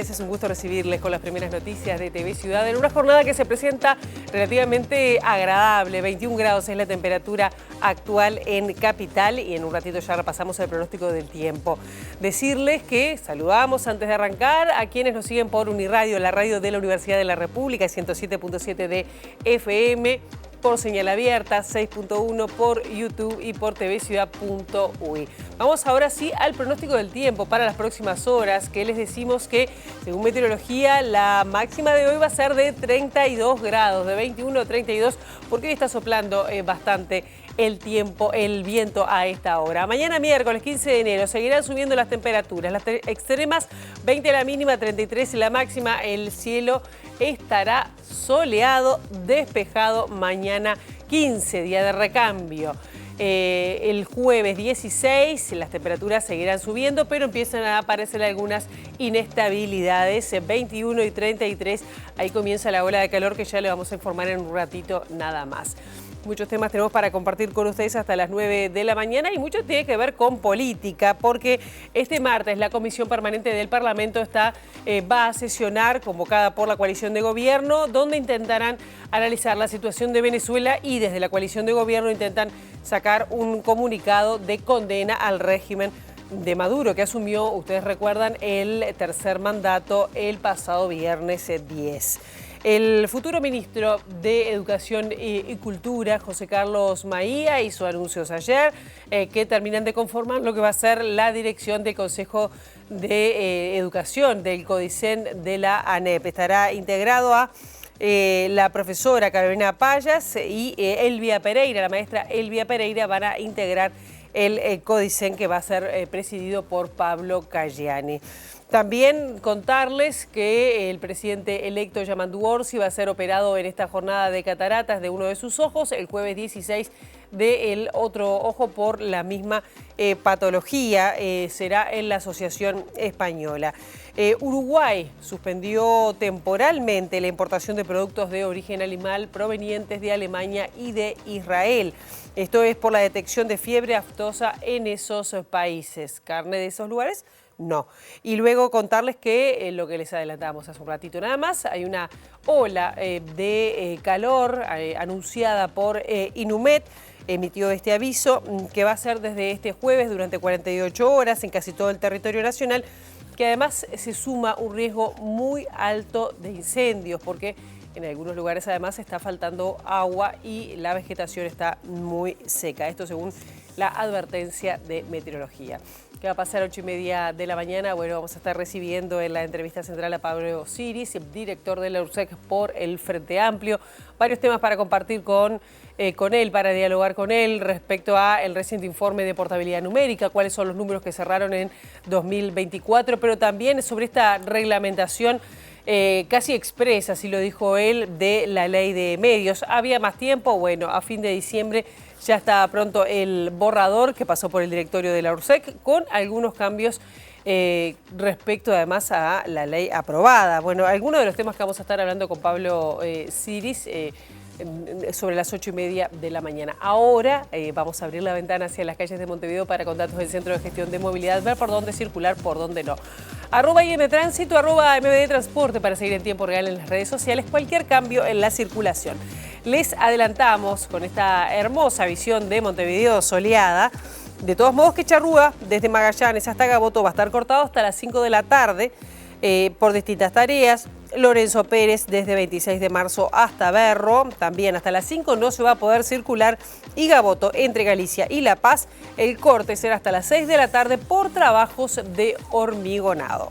días, es un gusto recibirles con las primeras noticias de TV Ciudad en una jornada que se presenta relativamente agradable. 21 grados es la temperatura actual en Capital y en un ratito ya repasamos el pronóstico del tiempo. Decirles que saludamos antes de arrancar a quienes nos siguen por Uniradio, la radio de la Universidad de la República, 107.7 de FM, por señal abierta, 6.1 por YouTube y por tvciudad.uy. Vamos ahora sí al pronóstico del tiempo para las próximas horas, que les decimos que, según meteorología, la máxima de hoy va a ser de 32 grados, de 21 a 32, porque hoy está soplando bastante el viento a esta hora. Mañana miércoles 15 de enero seguirán subiendo las temperaturas. Las extremas, 20 la mínima, 33 la máxima. El cielo estará soleado, despejado mañana 15, día de recambio. El jueves 16 las temperaturas seguirán subiendo, pero empiezan a aparecer algunas inestabilidades. 21 y 33, ahí comienza la ola de calor que ya le vamos a informar en un ratito nada más. Muchos temas tenemos para compartir con ustedes hasta las 9 de la mañana y mucho tiene que ver con política, porque este martes la Comisión Permanente del Parlamento va a sesionar, convocada por la coalición de gobierno, donde intentarán analizar la situación de Venezuela y desde la coalición de gobierno intentan sacar un comunicado de condena al régimen de Maduro, que asumió, ustedes recuerdan, el tercer mandato el pasado viernes 10. El futuro ministro de Educación y Cultura, José Carlos Maía, hizo anuncios ayer que terminan de conformar lo que va a ser la dirección del Consejo de Educación del CODICEN de la ANEP. Estará integrado a la profesora Carolina Payas y Elvia Pereira, la maestra Elvia Pereira, van a integrar el CODICEN, que va a ser presidido por Pablo Caggiani. También contarles que el presidente electo Yamandu Orsi va a ser operado en esta jornada de cataratas de uno de sus ojos, el jueves 16 del otro ojo por la misma patología, será en la Asociación Española. Uruguay suspendió temporalmente la importación de productos de origen animal provenientes de Alemania y de Israel. Esto es por la detección de fiebre aftosa en esos países. ¿Carne de esos lugares? No. Y luego contarles que lo que les adelantamos hace un ratito nada más, hay una ola de calor anunciada por Inumet. Emitió este aviso que va a ser desde este jueves durante 48 horas en casi todo el territorio nacional, que además se suma un riesgo muy alto de incendios, porque en algunos lugares además está faltando agua y la vegetación está muy seca. Esto según la advertencia de meteorología. ¿Qué va a pasar a 8:30 de la mañana? Bueno, vamos a estar recibiendo en la entrevista central a Pablo Siris, director de la URSEC por el Frente Amplio. Varios temas para compartir con él, para dialogar con él respecto al reciente informe de portabilidad numérica, cuáles son los números que cerraron en 2024, pero también sobre esta reglamentación casi expresa, así lo dijo él, de la ley de medios. ¿Había más tiempo? Bueno, a fin de diciembre ya está pronto el borrador que pasó por el directorio de la URSEC con algunos cambios respecto además a la ley aprobada. Bueno, algunos de los temas que vamos a estar hablando con Pablo Siris sobre las 8:30 de la mañana. Ahora vamos a abrir la ventana hacia las calles de Montevideo para con datos del Centro de Gestión de Movilidad, ver por dónde circular, por dónde no. @IMTránsito, @MBD para seguir en tiempo real en las redes sociales cualquier cambio en la circulación. Les adelantamos con esta hermosa visión de Montevideo soleada. De todos modos que Charrúa, desde Magallanes hasta Gaboto, va a estar cortado hasta las 5 de la tarde por distintas tareas. Lorenzo Pérez desde 26 de marzo hasta Berro, también hasta las 5 no se va a poder circular. Y Gaboto, entre Galicia y La Paz, el corte será hasta las 6 de la tarde por trabajos de hormigonado.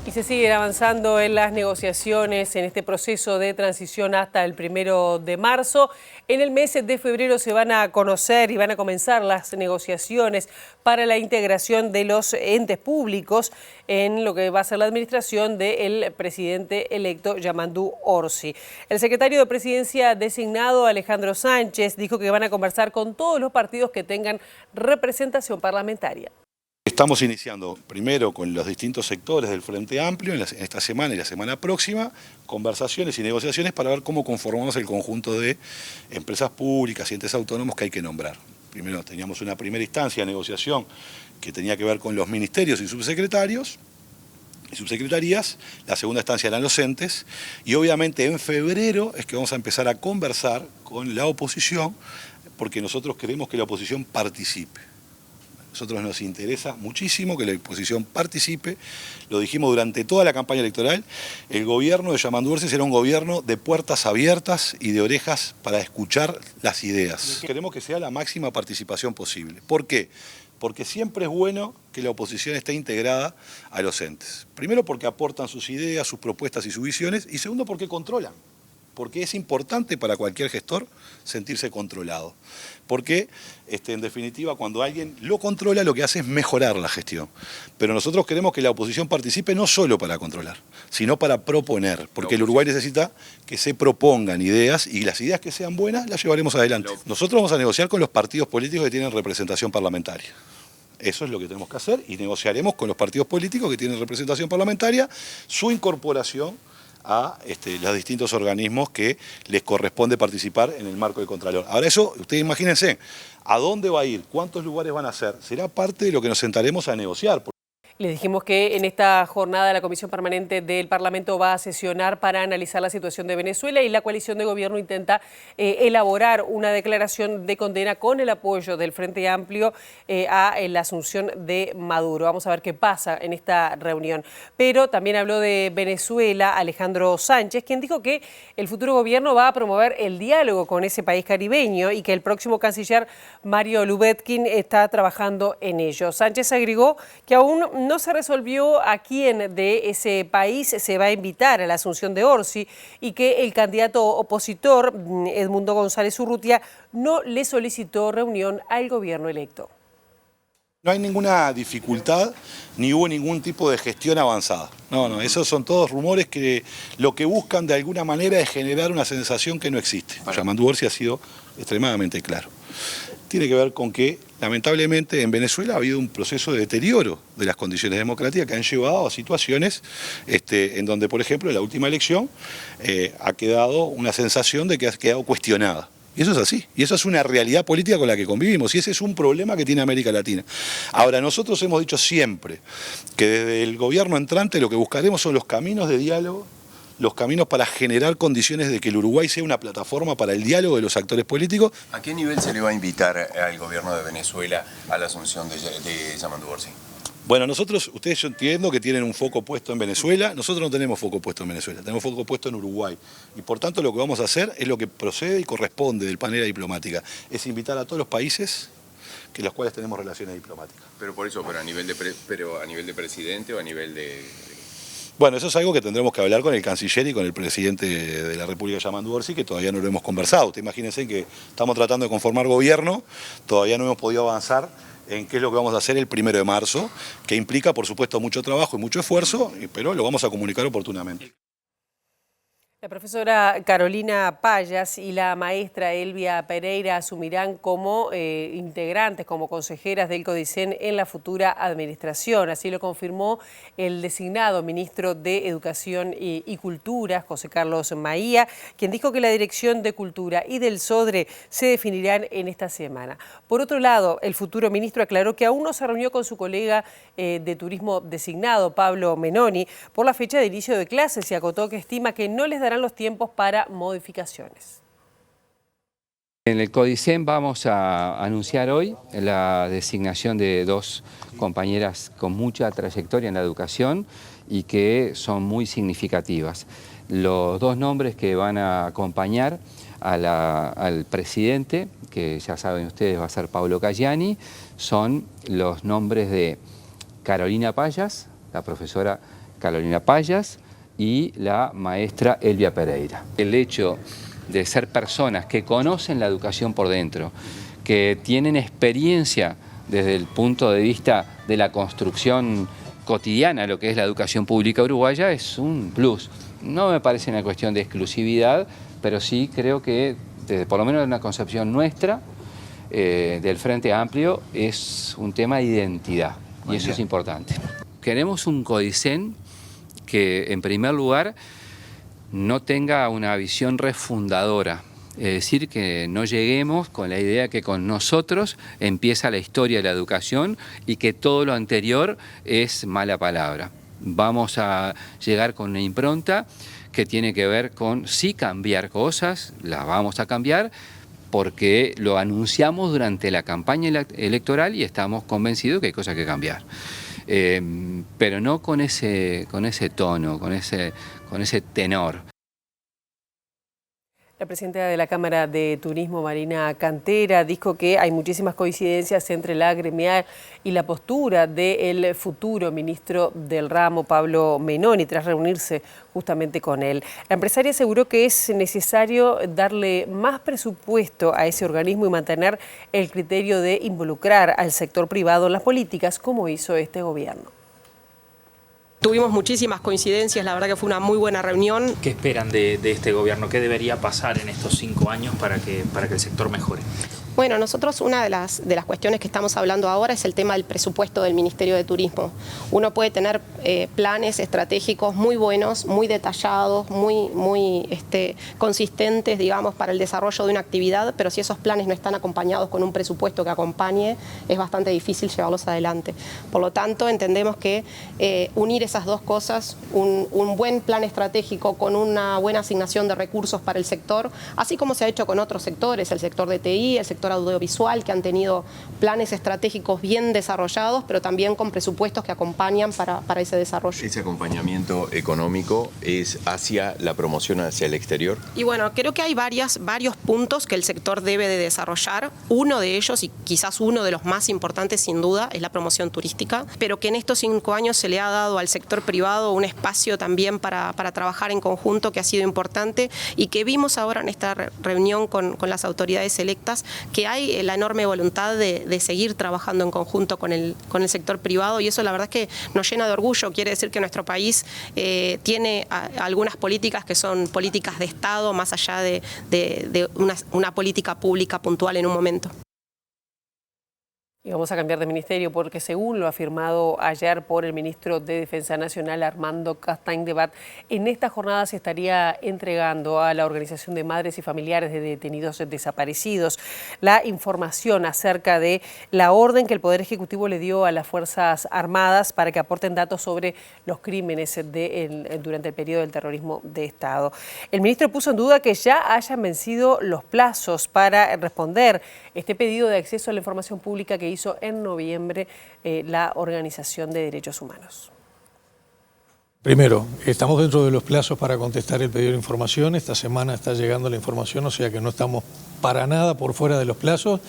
Y se siguen avanzando en las negociaciones en este proceso de transición hasta el 1 de marzo. En el mes de febrero se van a conocer y van a comenzar las negociaciones para la integración de los entes públicos en lo que va a ser la administración del presidente electo Yamandu Orsi. El secretario de Presidencia designado, Alejandro Sánchez, dijo que van a conversar con todos los partidos que tengan representación parlamentaria. Estamos iniciando primero con los distintos sectores del Frente Amplio en esta semana y la semana próxima, conversaciones y negociaciones para ver cómo conformamos el conjunto de empresas públicas y entes autónomos que hay que nombrar. Primero teníamos una primera instancia de negociación que tenía que ver con los ministerios y subsecretarios y subsecretarías, la segunda instancia eran los entes, y obviamente en febrero es que vamos a empezar a conversar con la oposición, porque nosotros queremos que la oposición participe. A nosotros nos interesa muchísimo que la oposición participe, lo dijimos durante toda la campaña electoral, el gobierno de Yamandu Orsi será un gobierno de puertas abiertas y de orejas para escuchar las ideas. Queremos que sea la máxima participación posible. ¿Por qué? Porque siempre es bueno que la oposición esté integrada a los entes. Primero porque aportan sus ideas, sus propuestas y sus visiones, y segundo porque controlan. Porque es importante para cualquier gestor sentirse controlado. Porque, en definitiva, cuando alguien lo controla, lo que hace es mejorar la gestión. Pero nosotros queremos que la oposición participe no solo para controlar, sino para proponer. Porque el Uruguay necesita que se propongan ideas, y las ideas que sean buenas las llevaremos adelante. Nosotros vamos a negociar con los partidos políticos que tienen representación parlamentaria. Eso es lo que tenemos que hacer, y negociaremos con los partidos políticos que tienen representación parlamentaria su incorporación a los distintos organismos que les corresponde participar en el marco del Contralor. Ahora eso, ustedes imagínense, ¿a dónde va a ir? ¿Cuántos lugares van a ser? Será parte de lo que nos sentaremos a negociar. Les dijimos que en esta jornada la Comisión Permanente del Parlamento va a sesionar para analizar la situación de Venezuela, y la coalición de gobierno intenta elaborar una declaración de condena con el apoyo del Frente Amplio a la asunción de Maduro. Vamos a ver qué pasa en esta reunión. Pero también habló de Venezuela Alejandro Sánchez, quien dijo que el futuro gobierno va a promover el diálogo con ese país caribeño y que el próximo canciller Mario Lubetkin está trabajando en ello. Sánchez agregó que aún no se resolvió a quién de ese país se va a invitar a la asunción de Orsi, y que el candidato opositor, Edmundo González Urrutia, no le solicitó reunión al gobierno electo. No hay ninguna dificultad, ni hubo ningún tipo de gestión avanzada. No, esos son todos rumores que lo que buscan de alguna manera es generar una sensación que no existe. Yamandu Orsi ha sido extremadamente claro. Tiene que ver con que, lamentablemente, en Venezuela ha habido un proceso de deterioro de las condiciones democráticas que han llevado a situaciones en donde, por ejemplo, en la última elección ha quedado una sensación de que ha quedado cuestionada. Y eso es así, y eso es una realidad política con la que convivimos, y ese es un problema que tiene América Latina. Ahora, nosotros hemos dicho siempre que desde el gobierno entrante lo que buscaremos son los caminos de diálogo, los caminos para generar condiciones de que el Uruguay sea una plataforma para el diálogo de los actores políticos. ¿A qué nivel se le va a invitar al gobierno de Venezuela a la asunción de Yamandu Orsi? Bueno, ustedes yo entiendo que tienen un foco puesto en Venezuela, nosotros no tenemos foco puesto en Venezuela, tenemos foco puesto en Uruguay. Y por tanto lo que vamos a hacer es lo que procede y corresponde de manera diplomática, es invitar a todos los países con los cuales tenemos relaciones diplomáticas. Pero por eso, a nivel de presidente o a nivel de... Bueno, eso es algo que tendremos que hablar con el canciller y con el presidente de la República, Yamandu Orsi, que todavía no lo hemos conversado. Ustedes imagínense que estamos tratando de conformar gobierno, todavía no hemos podido avanzar en qué es lo que vamos a hacer el 1 de marzo, que implica, por supuesto, mucho trabajo y mucho esfuerzo, pero lo vamos a comunicar oportunamente. La profesora Carolina Payas y la maestra Elvia Pereira asumirán como integrantes, como consejeras del CODICEN en la futura administración. Así lo confirmó el designado ministro de Educación y Cultura, José Carlos Maía, quien dijo que la Dirección de Cultura y del SODRE se definirán en esta semana. Por otro lado, el futuro ministro aclaró que aún no se reunió con su colega de turismo designado, Pablo Menoni, por la fecha de inicio de clases, y acotó que estima que no les darán los tiempos para modificaciones. En el CODICEN vamos a anunciar hoy la designación de 2 compañeras con mucha trayectoria en la educación y que son muy significativas. Los 2 nombres que van a acompañar al presidente, que ya saben ustedes va a ser Paulo Cayani, son los nombres de Carolina Payas, la profesora Carolina Payas, y la maestra Elvia Pereira. El hecho de ser personas que conocen la educación por dentro, que tienen experiencia desde el punto de vista de la construcción cotidiana, lo que es la educación pública uruguaya, es un plus. No me parece una cuestión de exclusividad, pero sí creo que, por lo menos en una concepción nuestra, del Frente Amplio, es un tema de identidad, y eso es importante. Queremos un CODICEN que, en primer lugar, no tenga una visión refundadora Es decir, que no lleguemos con la idea que con nosotros empieza la historia de la educación y que todo lo anterior es mala palabra. Vamos a llegar con una impronta que tiene que ver con sí cambiar cosas, las vamos a cambiar, porque lo anunciamos durante la campaña electoral y estamos convencidos que hay cosas que cambiar. Pero no con ese tono, con ese tenor. La presidenta de la Cámara de Turismo, Marina Cantera, dijo que hay muchísimas coincidencias entre la gremial y la postura del futuro ministro del ramo, Pablo Menoni, tras reunirse justamente con él. La empresaria aseguró que es necesario darle más presupuesto a ese organismo y mantener el criterio de involucrar al sector privado en las políticas, como hizo este gobierno. Tuvimos muchísimas coincidencias, la verdad que fue una muy buena reunión. ¿Qué esperan de este gobierno? ¿Qué debería pasar en estos 5 años para que el sector mejore? Bueno, nosotros una de las cuestiones que estamos hablando ahora es el tema del presupuesto del Ministerio de Turismo. Uno puede tener planes estratégicos muy buenos, muy detallados, muy consistentes, digamos, para el desarrollo de una actividad, pero si esos planes no están acompañados con un presupuesto que acompañe, es bastante difícil llevarlos adelante. Por lo tanto, entendemos que unir esas dos cosas, un buen plan estratégico con una buena asignación de recursos para el sector, así como se ha hecho con otros sectores, el sector de TI, el sector audiovisual, que han tenido planes estratégicos bien desarrollados, pero también con presupuestos que acompañan para ese desarrollo. ¿Ese acompañamiento económico es hacia la promoción hacia el exterior? Y bueno, creo que hay varios puntos que el sector debe de desarrollar. Uno de ellos, y quizás uno de los más importantes sin duda, es la promoción turística, pero que en estos 5 años se le ha dado al sector privado un espacio también para trabajar en conjunto que ha sido importante y que vimos ahora en esta reunión con las autoridades electas, que hay la enorme voluntad de seguir trabajando en conjunto con el sector privado, y eso la verdad es que nos llena de orgullo. Quiere decir que nuestro país tiene algunas políticas que son políticas de Estado, más allá de una política pública puntual en un momento. Y vamos a cambiar de ministerio porque, según lo afirmado ayer por el ministro de Defensa Nacional, Armando Castaing-Debat, en esta jornada se estaría entregando a la Organización de Madres y Familiares de Detenidos Desaparecidos la información acerca de la orden que el Poder Ejecutivo le dio a las Fuerzas Armadas para que aporten datos sobre los crímenes durante el periodo del terrorismo de Estado. El ministro puso en duda que ya hayan vencido los plazos para responder este pedido de acceso a la información pública que hizo en noviembre la Organización de Derechos Humanos. Primero, estamos dentro de los plazos para contestar el pedido de información. Esta semana está llegando la información, o sea que no estamos para nada por fuera de los plazos.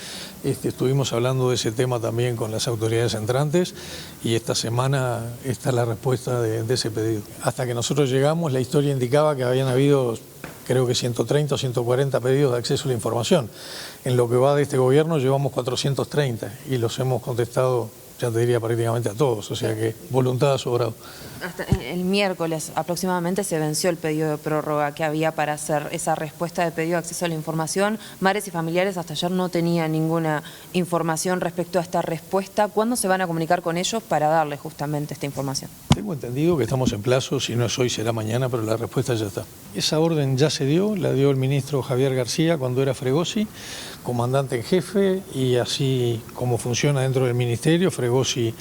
Estuvimos hablando de ese tema también con las autoridades entrantes y esta semana está la respuesta de ese pedido. Hasta que nosotros llegamos, la historia indicaba que habían habido, creo que 130 o 140 pedidos de acceso a la información. En lo que va de este gobierno llevamos 430 y los hemos contestado, ya te diría, prácticamente a todos, o sea que voluntad ha sobrado. Hasta el miércoles aproximadamente se venció el pedido de prórroga que había para hacer esa respuesta de pedido de acceso a la información. Madres y familiares hasta ayer no tenían ninguna información respecto a esta respuesta. ¿Cuándo se van a comunicar con ellos para darles justamente esta información? Tengo entendido que estamos en plazo, si no es hoy será mañana, pero la respuesta ya está. Esa orden ya se dio, la dio el ministro Javier García cuando era Fregosi, comandante en jefe, y así como funciona dentro del ministerio, Fregosi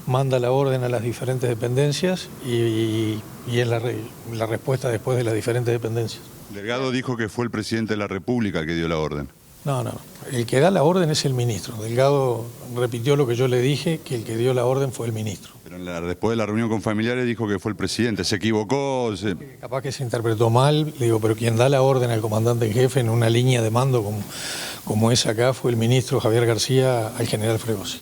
manda la orden a las diferentes dependencias y es la respuesta después de las diferentes dependencias. Delgado dijo que fue el presidente de la República el que dio la orden. No, el que da la orden es el ministro. Delgado repitió lo que yo le dije, que el que dio la orden fue el ministro. Pero después de la reunión con familiares dijo que fue el presidente, ¿se equivocó? Capaz que se interpretó mal, le digo, pero quien da la orden al comandante en jefe en una línea de mando como es acá fue el ministro Javier García al general Fregosi.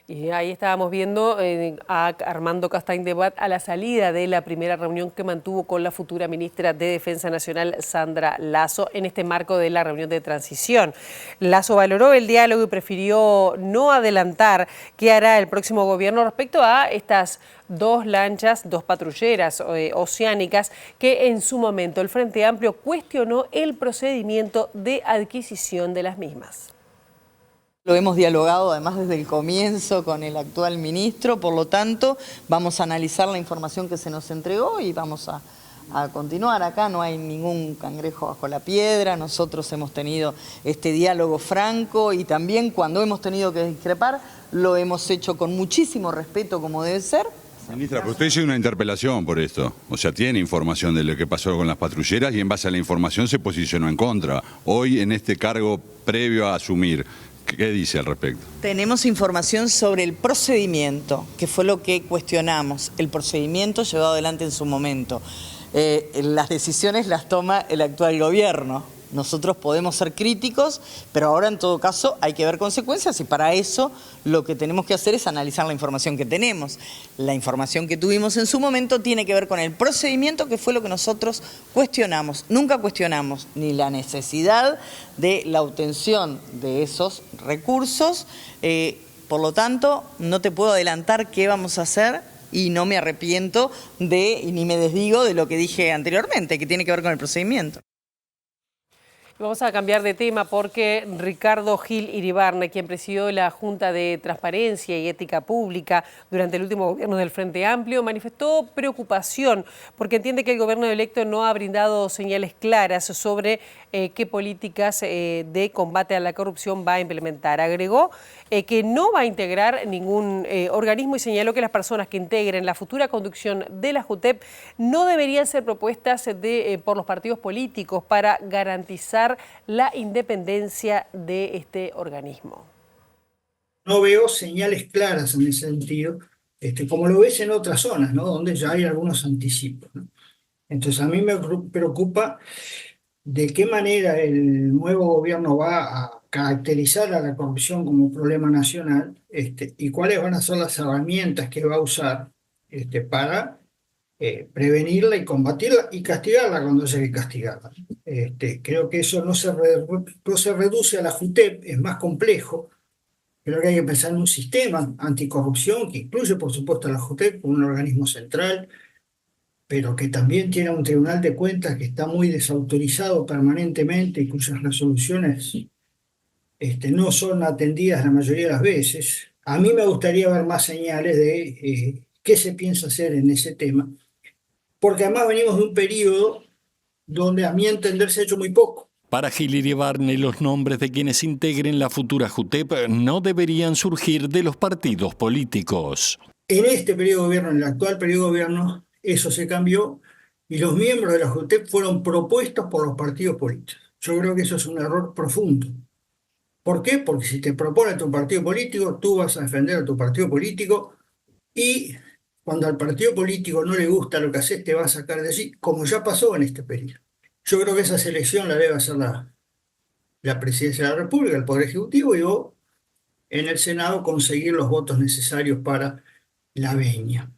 Y ahí estábamos viendo a Armando Castaing-Debat a la salida de la primera reunión que mantuvo con la futura ministra de Defensa Nacional, Sandra Lasso, en este marco de la reunión de transición. Lasso valoró el diálogo y prefirió no adelantar qué hará el próximo gobierno respecto a estas 2 lanchas, 2 patrulleras oceánicas que en su momento el Frente Amplio cuestionó el procedimiento de adquisición de las mismas. Lo hemos dialogado además desde el comienzo con el actual ministro, por lo tanto vamos a analizar la información que se nos entregó y vamos a a continuar. Acá no hay ningún cangrejo bajo la piedra, nosotros hemos tenido este diálogo franco y también cuando hemos tenido que discrepar lo hemos hecho con muchísimo respeto como debe ser. Ministra, pero usted hizo una interpelación por esto, o sea, tiene información de lo que pasó con las patrulleras y en base a la información se posicionó en contra. Hoy, en este cargo previo a asumir, ¿qué dice al respecto? Tenemos información sobre el procedimiento, que fue lo que cuestionamos, el procedimiento llevado adelante en su momento. Las decisiones las toma el actual gobierno. Nosotros podemos ser críticos, pero ahora en todo caso hay que ver consecuencias y para eso lo que tenemos que hacer es analizar la información que tenemos. La información que tuvimos en su momento tiene que ver con el procedimiento, que fue lo que nosotros cuestionamos. Nunca cuestionamos ni la necesidad de la obtención de esos recursos. Por lo tanto, no te puedo adelantar qué vamos a hacer y no me arrepiento ni me desdigo de lo que dije anteriormente, que tiene que ver con el procedimiento. Vamos a cambiar de tema porque Ricardo Gil Iribarne, quien presidió la Junta de Transparencia y Ética Pública durante el último gobierno del Frente Amplio, manifestó preocupación porque entiende que el gobierno electo no ha brindado señales claras sobre qué políticas de combate a la corrupción va a implementar. Agregó que no va a integrar ningún organismo y señaló que las personas que integren la futura conducción de la JUTEP no deberían ser propuestas por los partidos políticos para garantizar la independencia de este organismo. No veo señales claras en ese sentido, como lo ves en otras zonas, ¿no? Donde ya hay algunos anticipos, ¿no? Entonces a mí me preocupa de qué manera el nuevo gobierno va a caracterizar a la corrupción como problema nacional, y cuáles van a ser las herramientas que va a usar para prevenirla y combatirla y castigarla cuando haya que castigarla. Creo que eso no se reduce a la JUTEP, es más complejo. Creo que hay que pensar en un sistema anticorrupción que incluye, por supuesto, a la JUTEP como un organismo central, pero que también tiene un tribunal de cuentas que está muy desautorizado permanentemente y cuyas resoluciones no son atendidas la mayoría de las veces. A mí me gustaría ver más señales de qué se piensa hacer en ese tema, porque además venimos de un periodo donde a mi entender se ha hecho muy poco. Para Gil Iribarne, los nombres de quienes integren la futura JUTEP no deberían surgir de los partidos políticos. En este periodo de gobierno, en el actual periodo de gobierno, eso se cambió y los miembros de la JUTEP fueron propuestos por los partidos políticos. Yo creo que eso es un error profundo. ¿Por qué? Porque si te propone tu partido político, tú vas a defender a tu partido político y cuando al partido político no le gusta lo que haces, te va a sacar de allí, como ya pasó en este periodo. Yo creo que esa selección la debe hacer la Presidencia de la República, el Poder Ejecutivo, y vos en el Senado conseguir los votos necesarios para la venia.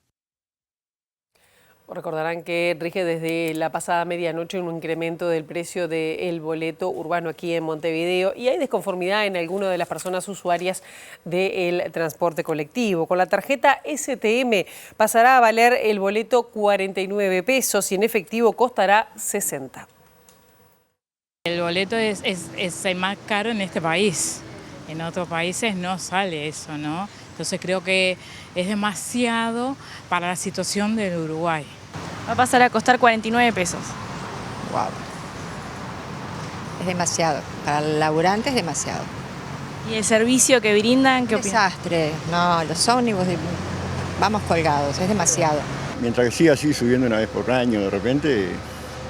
Recordarán que rige desde la pasada medianoche un incremento del precio del boleto urbano aquí en Montevideo y hay desconformidad en algunas de las personas usuarias del transporte colectivo. Con la tarjeta STM pasará a valer el boleto 49 pesos y en efectivo costará 60. El boleto es el más caro en este país. En otros países no sale eso, ¿no? Entonces creo que es demasiado para la situación del Uruguay. Va a pasar a costar 49 pesos. Wow. Es demasiado. Para el laburante es demasiado. ¿Y el servicio que brindan? ¿Qué opinan? Desastre. No, los ómnibus vamos colgados, es demasiado. Mientras que siga así subiendo una vez por año, de repente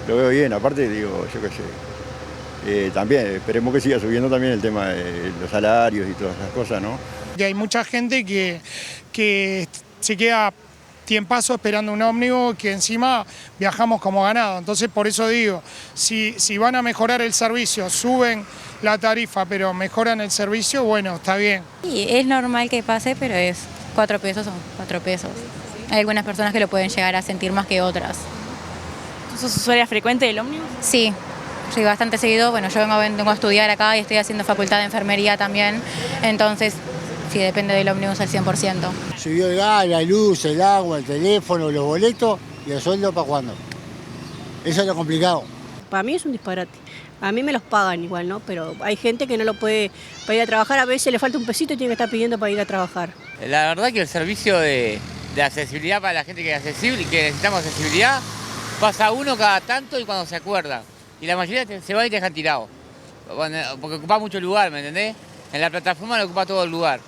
lo veo bien. Aparte, digo, yo qué sé. También esperemos que siga subiendo también el tema de los salarios y todas esas cosas, ¿no? Y hay mucha gente que se queda tiempazo esperando un ómnibus, que encima viajamos como ganado. Entonces, por eso digo, si van a mejorar el servicio, suben la tarifa, pero mejoran el servicio, bueno, está bien. Sí, es normal que pase, pero es 4 pesos o 4 pesos. Hay algunas personas que lo pueden llegar a sentir más que otras. ¿Tú sos usuaria frecuente del ómnibus? Sí, bastante seguido. Bueno, yo vengo a estudiar acá y estoy haciendo facultad de enfermería también, entonces sí, depende del ómnibus al 100%. Subió el gas, la luz, el agua, el teléfono, los boletos y el sueldo para cuándo. Eso es lo complicado. Para mí es un disparate. A mí me los pagan igual, ¿no? Pero hay gente que no lo puede para ir a trabajar, a veces le falta un pesito y tiene que estar pidiendo para ir a trabajar. La verdad que el servicio de accesibilidad para la gente que es accesible y que necesitamos accesibilidad Pasa uno cada tanto y cuando se acuerda. Y la mayoría se va y te dejan tirado. Porque ocupa mucho lugar, ¿me entendés? En la plataforma no ocupa todo el lugar.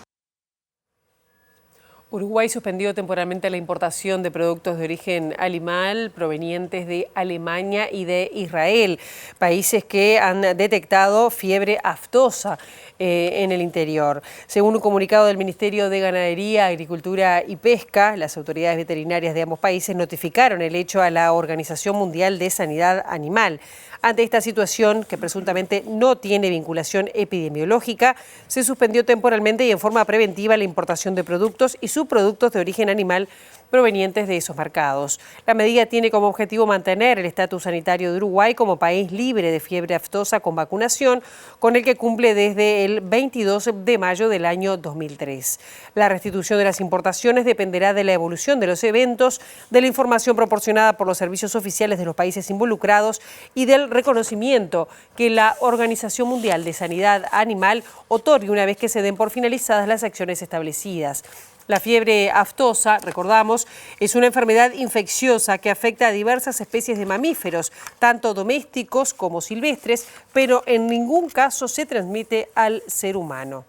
Uruguay suspendió temporalmente la importación de productos de origen animal provenientes de Alemania y de Israel, países que han detectado fiebre aftosa en el interior. Según un comunicado del Ministerio de Ganadería, Agricultura y Pesca, las autoridades veterinarias de ambos países notificaron el hecho a la Organización Mundial de Sanidad Animal. Ante esta situación, que presuntamente no tiene vinculación epidemiológica, se suspendió temporalmente y en forma preventiva la importación de productos y subproductos de origen animal provenientes de esos mercados. La medida tiene como objetivo mantener el estatus sanitario de Uruguay como país libre de fiebre aftosa con vacunación, con el que cumple desde el 22 de mayo del año 2003. La restitución de las importaciones dependerá de la evolución de los eventos, de la información proporcionada por los servicios oficiales de los países involucrados y del reconocimiento que la Organización Mundial de Sanidad Animal otorgue una vez que se den por finalizadas las acciones establecidas. La fiebre aftosa, recordamos, es una enfermedad infecciosa que afecta a diversas especies de mamíferos, tanto domésticos como silvestres, pero en ningún caso se transmite al ser humano.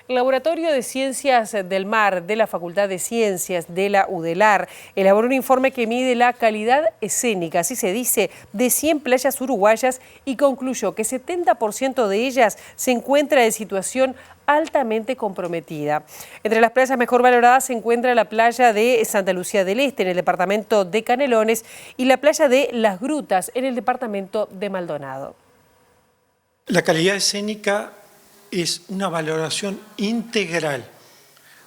El Laboratorio de Ciencias del Mar de la Facultad de Ciencias de la UDELAR elaboró un informe que mide la calidad escénica, así se dice, de 100 playas uruguayas y concluyó que 70% de ellas se encuentra en situación altamente comprometida. Entre las playas mejor valoradas se encuentra la playa de Santa Lucía del Este, en el departamento de Canelones, y la playa de Las Grutas, en el departamento de Maldonado. La calidad escénica es una valoración integral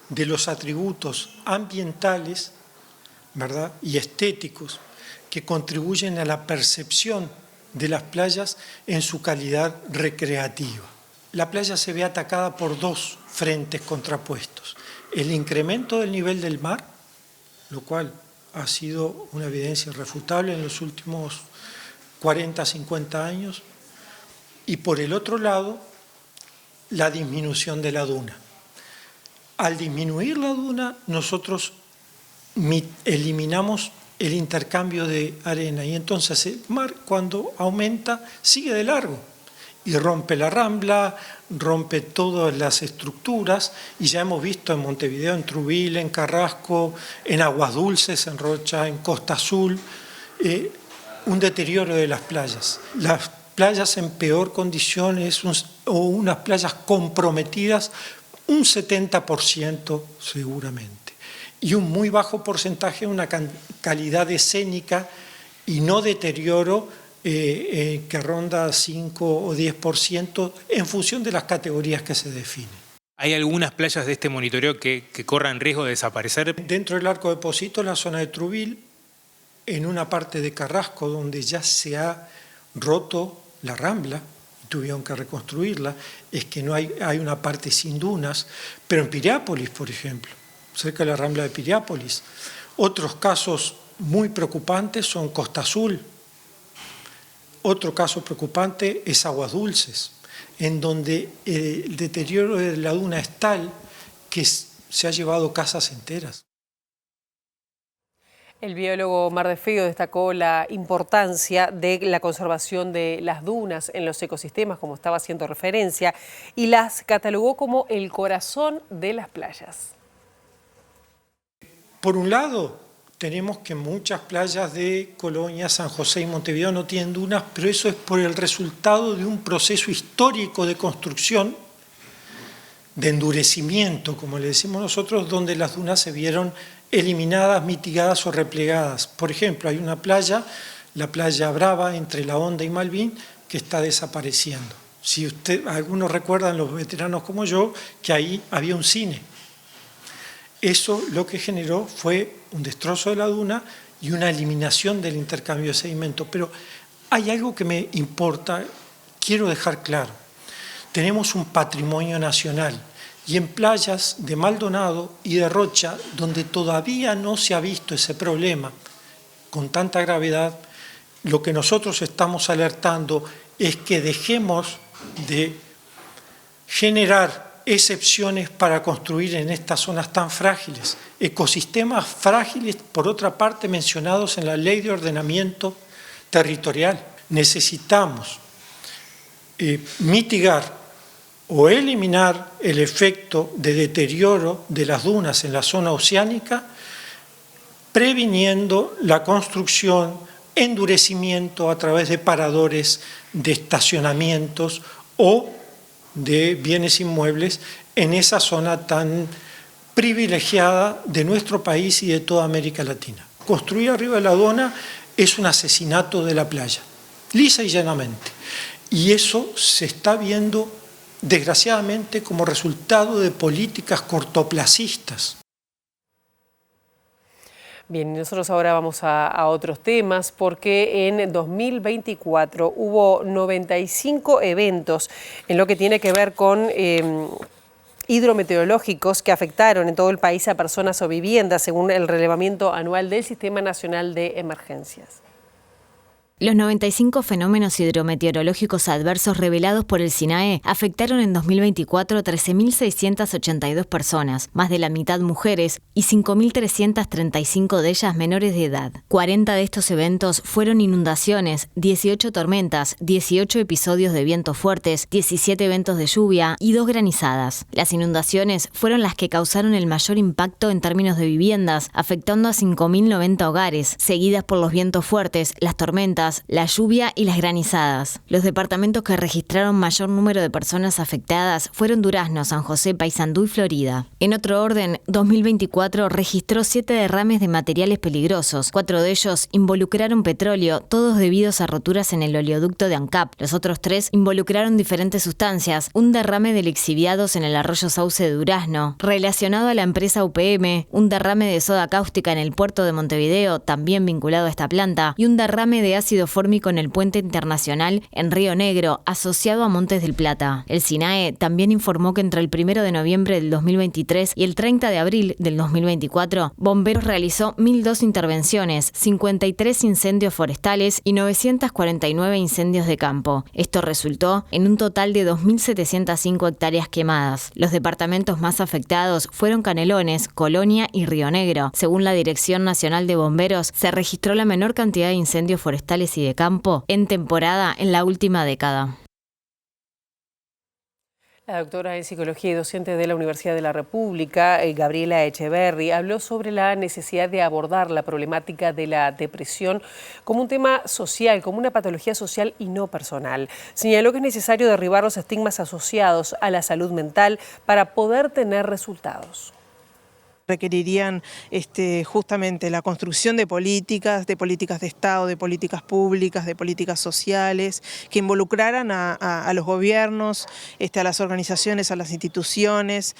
de los atributos ambientales, ¿verdad?, y estéticos que contribuyen a la percepción de las playas en su calidad recreativa. La playa se ve atacada por dos frentes contrapuestos. El incremento del nivel del mar, lo cual ha sido una evidencia irrefutable en los últimos 40, 50 años, y por el otro lado, la disminución de la duna. Al disminuir la duna, nosotros eliminamos el intercambio de arena y entonces el mar, cuando aumenta, sigue de largo y rompe la rambla, rompe todas las estructuras, y ya hemos visto en Montevideo, en Trubil, en Carrasco, en Aguas Dulces, en Rocha, en Costa Azul, un deterioro de las playas. Las playas en peor condiciones o unas playas comprometidas, un 70% seguramente. Y un muy bajo porcentaje, una calidad escénica y no deterioro que ronda 5 o 10% en función de las categorías que se definen. ¿Hay algunas playas de este monitoreo que corran riesgo de desaparecer? Dentro del arco de Pocito, la zona de Trubil, en una parte de Carrasco donde ya se ha roto la rambla, y tuvieron que reconstruirla, es que no hay una parte sin dunas, pero en Piriápolis, por ejemplo, cerca de la rambla de Piriápolis. Otros casos muy preocupantes son Costa Azul. Otro caso preocupante es Aguas Dulces, en donde el deterioro de la duna es tal que se ha llevado casas enteras. El biólogo Mar de Feo destacó la importancia de la conservación de las dunas en los ecosistemas, como estaba haciendo referencia, y las catalogó como el corazón de las playas. Por un lado, tenemos que muchas playas de Colonia, San José y Montevideo no tienen dunas, pero eso es por el resultado de un proceso histórico de construcción, de endurecimiento, como le decimos nosotros, donde las dunas se vieron eliminadas, mitigadas o replegadas. Por ejemplo, hay una playa, la playa Brava, entre La Honda y Malvín, que está desapareciendo. Si algunos recuerdan, los veteranos como yo, que ahí había un cine. Eso lo que generó fue un destrozo de la duna y una eliminación del intercambio de sedimento. Pero hay algo que me importa, quiero dejar claro. Tenemos un patrimonio nacional y en playas de Maldonado y de Rocha, donde todavía no se ha visto ese problema con tanta gravedad, lo que nosotros estamos alertando es que dejemos de generar excepciones para construir en estas zonas tan frágiles. Ecosistemas frágiles, por otra parte, mencionados en la Ley de Ordenamiento territorial. Necesitamos mitigar o eliminar el efecto de deterioro de las dunas en la zona oceánica, previniendo la construcción, endurecimiento a través de paradores de estacionamientos o de bienes inmuebles en esa zona tan privilegiada de nuestro país y de toda América Latina. Construir arriba de la duna es un asesinato de la playa, lisa y llanamente. Y eso se está viendo, desgraciadamente, como resultado de políticas cortoplacistas. Bien, nosotros ahora vamos a otros temas porque en 2024 hubo 95 eventos en lo que tiene que ver con hidrometeorológicos que afectaron en todo el país a personas o viviendas, según el relevamiento anual del Sistema Nacional de Emergencias. Los 95 fenómenos hidrometeorológicos adversos revelados por el SINAE afectaron en 2024 13.682 personas, más de la mitad mujeres y 5.335 de ellas menores de edad. 40 de estos eventos fueron inundaciones, 18 tormentas, 18 episodios de vientos fuertes, 17 eventos de lluvia y 2 granizadas. Las inundaciones fueron las que causaron el mayor impacto en términos de viviendas, afectando a 5.090 hogares, seguidas por los vientos fuertes, las tormentas, la lluvia y las granizadas. Los departamentos que registraron mayor número de personas afectadas fueron Durazno, San José, Paysandú y Florida. En otro orden, 2024 registró 7 derrames de materiales peligrosos. 4 de ellos involucraron petróleo, todos debidos a roturas en el oleoducto de ANCAP. Los otros 3 involucraron diferentes sustancias. Un derrame de lixiviados en el arroyo Sauce de Durazno, relacionado a la empresa UPM, un derrame de soda cáustica en el puerto de Montevideo, también vinculado a esta planta, y un derrame de ácido fórmico en el puente internacional en Río Negro, asociado a Montes del Plata. El SINAE también informó que entre el 1 de noviembre del 2023 y el 30 de abril del 2024, Bomberos realizó 1.002 intervenciones, 53 incendios forestales y 949 incendios de campo. Esto resultó en un total de 2.705 hectáreas quemadas. Los departamentos más afectados fueron Canelones, Colonia y Río Negro. Según la Dirección Nacional de Bomberos, se registró la menor cantidad de incendios forestales y de campo en temporada en la última década. La doctora en Psicología y docente de la Universidad de la República, Gabriela Echeverri, habló sobre la necesidad de abordar la problemática de la depresión como un tema social, como una patología social y no personal. Señaló que es necesario derribar los estigmas asociados a la salud mental para poder tener resultados. Requerirían justamente la construcción de políticas de Estado, de políticas públicas, de políticas sociales, que involucraran a los gobiernos, a las organizaciones, a las instituciones,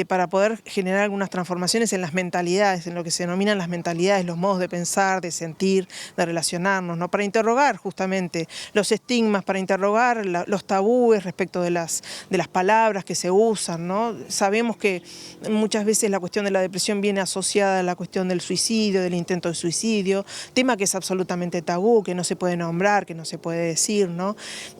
para poder generar algunas transformaciones en las mentalidades, en lo que se denominan las mentalidades, los modos de pensar, de sentir, de relacionarnos, ¿no? Para interrogar justamente los estigmas, para interrogar los tabúes respecto de las palabras que se usan, ¿no? Sabemos que muchas veces la cuestión de la depresión viene asociada a la cuestión del suicidio, del intento de suicidio, tema que es absolutamente tabú, que no se puede nombrar, que no se puede decir, ¿no?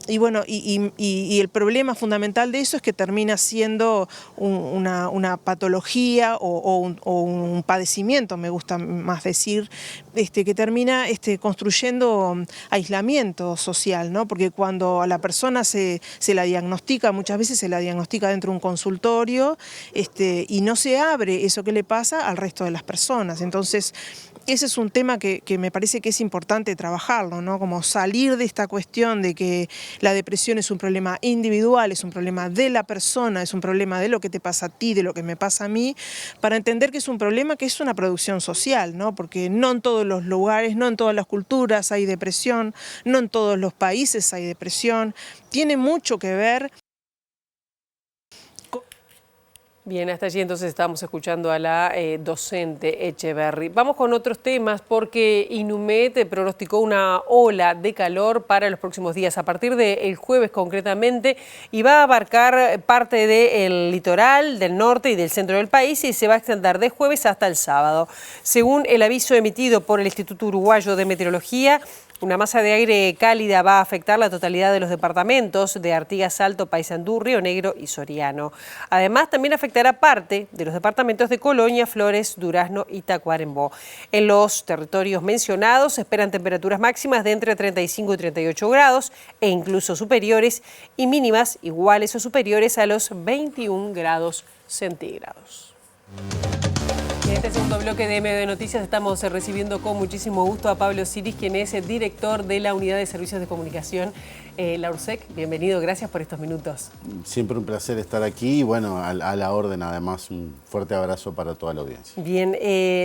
Y bueno, y el problema fundamental de eso es que termina siendo una patología o un padecimiento, me gusta más decir, que termina construyendo aislamiento social, ¿no? Porque cuando a la persona se la diagnostica, muchas veces se la diagnostica dentro de un consultorio, y no se abre eso que le pasa al resto de las personas. Entonces, ese es un tema que me parece que es importante trabajarlo, ¿no? Como salir de esta cuestión de que la depresión es un problema individual, es un problema de la persona, es un problema de lo que te pasa a ti, de lo que me pasa a mí, para entender que es un problema que es una producción social, ¿no? Porque no en todos los lugares, no en todas las culturas hay depresión, no en todos los países hay depresión, tiene mucho que ver. Bien, hasta allí entonces estamos escuchando a la docente Echeverri. Vamos con otros temas porque Inumet pronosticó una ola de calor para los próximos días, a partir del jueves concretamente, y va a abarcar parte del litoral, del norte y del centro del país y se va a extender de jueves hasta el sábado. Según el aviso emitido por el Instituto Uruguayo de Meteorología, Una masa de aire cálida va a afectar la totalidad de los departamentos de Artigas, Salto, Paysandú, Río Negro y Soriano. Además, también afectará parte de los departamentos de Colonia, Flores, Durazno y Tacuarembó. En los territorios mencionados se esperan temperaturas máximas de entre 35 y 38 grados e incluso superiores, y mínimas iguales o superiores a los 21 grados centígrados. En este segundo bloque de MB Noticias estamos recibiendo con muchísimo gusto a Pablo Siris, quien es el director de la Unidad de Servicios de Comunicación, la URSEC. Bienvenido, gracias por estos minutos. Siempre un placer estar aquí y bueno, a la orden, además un fuerte abrazo para toda la audiencia. Bien,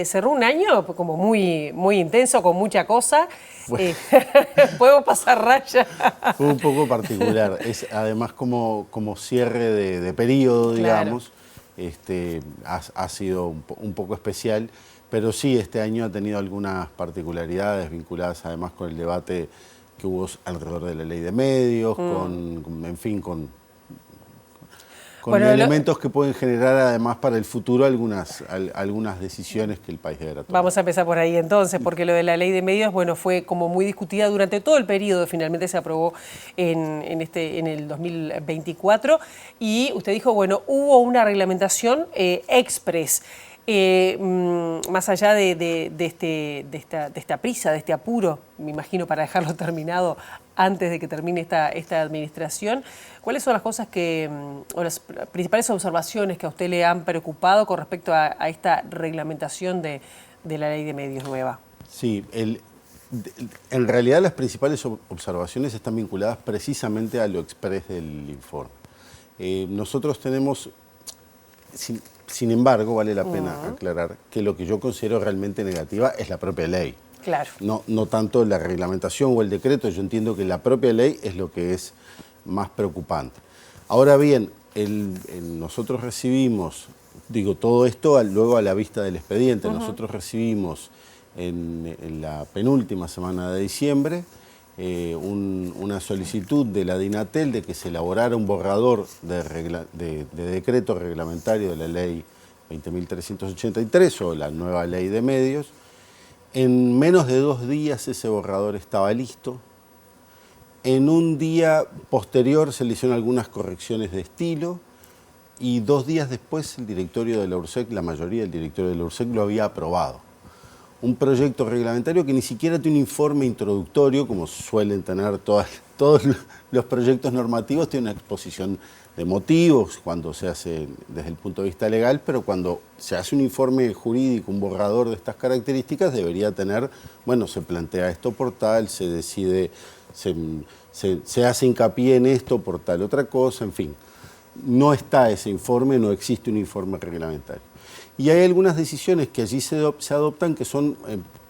cerró un año como muy intenso, con mucha cosa. Bueno. ¿Podemos pasar raya? Fue un poco particular, es además como cierre de periodo, digamos. Claro. Ha sido un poco especial, pero sí, este año ha tenido algunas particularidades vinculadas además con el debate que hubo alrededor de la ley de medios, con elementos que pueden generar además para el futuro algunas decisiones que el país deberá tomar. Vamos a empezar por ahí entonces, porque lo de la ley de medios, bueno, fue como muy discutida durante todo el periodo, finalmente se aprobó en el 2024, y usted dijo, bueno, hubo una reglamentación express. Más allá de esta prisa, de este apuro, me imagino, para dejarlo terminado antes de que termine esta administración, ¿cuáles son las cosas o las principales observaciones que a usted le han preocupado con respecto a esta reglamentación de la ley de medios nueva? Sí, en realidad las principales observaciones están vinculadas precisamente a lo express del informe. Nosotros tenemos... Sin embargo, vale la pena aclarar que lo que yo considero realmente negativa es la propia ley. Claro. No tanto la reglamentación o el decreto, yo entiendo que la propia ley es lo que es más preocupante. Ahora bien, nosotros recibimos, todo esto luego a la vista del expediente, nosotros recibimos en la penúltima semana de diciembre una solicitud de la DINATEL de que se elaborara un borrador de decreto reglamentario de la ley 20.383 o la nueva ley de medios. En menos de 2 días ese borrador estaba listo. En un día posterior se le hicieron algunas correcciones de estilo y 2 días después el directorio de la URSEC, la mayoría del directorio de la URSEC lo había aprobado. Un proyecto reglamentario que ni siquiera tiene un informe introductorio, como suelen tener todos los proyectos normativos, tiene una exposición de motivos cuando se hace desde el punto de vista legal, pero cuando se hace un informe jurídico, un borrador de estas características, debería tener, bueno, se plantea esto por tal, se decide, se hace hincapié en esto por tal otra cosa, en fin. No está ese informe, no existe un informe reglamentario. Y hay algunas decisiones que allí se adoptan que son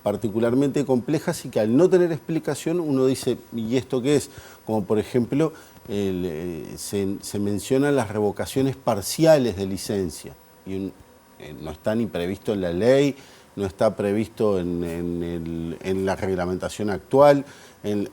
particularmente complejas y que al no tener explicación uno dice, ¿y esto qué es? Como por ejemplo, se mencionan las revocaciones parciales de licencia. Y no está ni previsto en la ley, no está previsto en la reglamentación actual,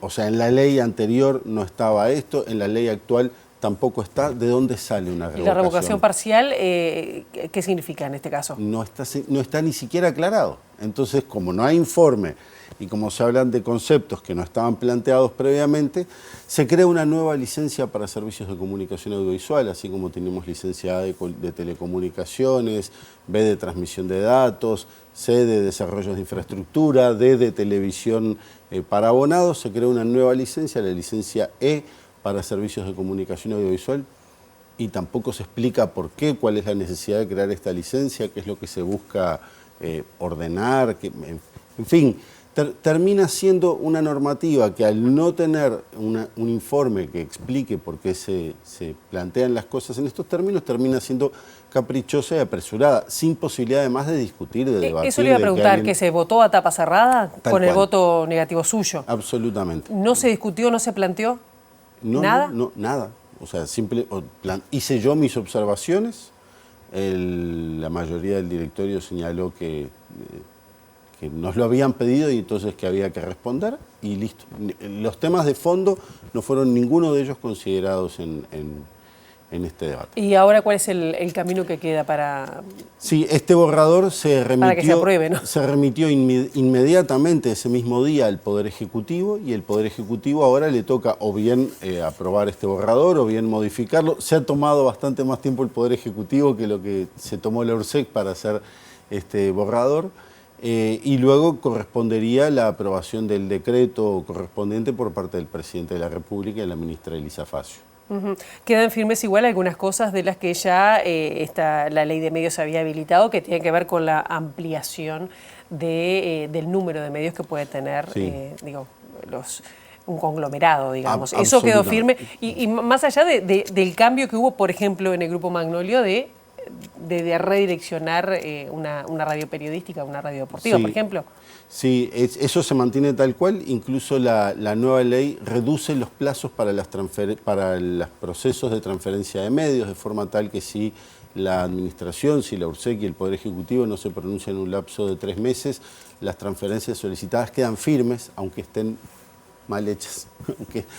o sea, en la ley anterior no estaba esto, en la ley actual tampoco está. ¿De dónde sale una revocación? ¿Y la revocación parcial qué significa en este caso? No está ni siquiera aclarado. Entonces, como no hay informe y como se hablan de conceptos que no estaban planteados previamente, se crea una nueva licencia para servicios de comunicación audiovisual, así como tenemos licencia A de telecomunicaciones, B de transmisión de datos, C de desarrollos de infraestructura, D de televisión para abonados. Se crea una nueva licencia, la licencia E, para servicios de comunicación audiovisual, y tampoco se explica por qué, cuál es la necesidad de crear esta licencia, qué es lo que se busca ordenar, en fin, termina siendo una normativa que al no tener un informe que explique por qué se plantean las cosas en estos términos, termina siendo caprichosa y apresurada, sin posibilidad además de discutir, de debatir. Eso le iba a preguntar, ¿que se votó a tapa cerrada con el voto negativo suyo? Absolutamente. ¿No se discutió, no se planteó? ¿Nada? No, nada. O sea, hice yo mis observaciones, la mayoría del directorio señaló que nos lo habían pedido y entonces que había que responder y listo. Los temas de fondo no fueron ninguno de ellos considerados en este debate. ¿Y ahora cuál es el camino que queda para...? Sí, este borrador se remitió, para que se apruebe, ¿no? Se remitió inmediatamente ese mismo día al Poder Ejecutivo, y el Poder Ejecutivo ahora le toca o bien aprobar este borrador o bien modificarlo. Se ha tomado bastante más tiempo el Poder Ejecutivo que lo que se tomó la URSEC para hacer este borrador. Y luego correspondería la aprobación del decreto correspondiente por parte del Presidente de la República y la ministra Elisa Facio. Quedan firmes igual algunas cosas de las que ya la ley de medios había habilitado, que tienen que ver con la ampliación del número de medios que puede tener, sí. un conglomerado, digamos. Eso quedó firme. Y más allá del cambio que hubo, por ejemplo, en el Grupo Magnolio de redireccionar una radio periodística, una radio deportiva, sí, por ejemplo. Sí, eso se mantiene tal cual. Incluso la nueva ley reduce los plazos para los procesos de transferencia de medios, de forma tal que si la Administración, si la URSEC y el Poder Ejecutivo no se pronuncian en un lapso de 3 meses, las transferencias solicitadas quedan firmes, aunque estén mal hechas.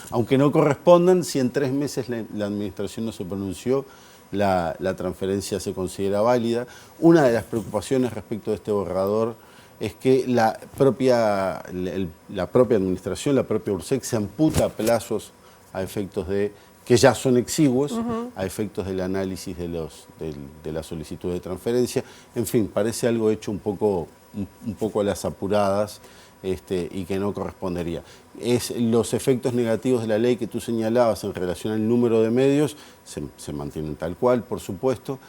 Aunque no correspondan, si en 3 meses la Administración no se pronunció, la transferencia se considera válida. Una de las preocupaciones respecto de este borrador es que la propia Administración, la propia URSEC, se amputa plazos a efectos que ya son exiguos, a efectos del análisis de la solicitud de transferencia. En fin, parece algo hecho un poco a las apuradas, y que no correspondería. Los efectos negativos de la ley que tú señalabas en relación al número de medios se mantienen tal cual, por supuesto.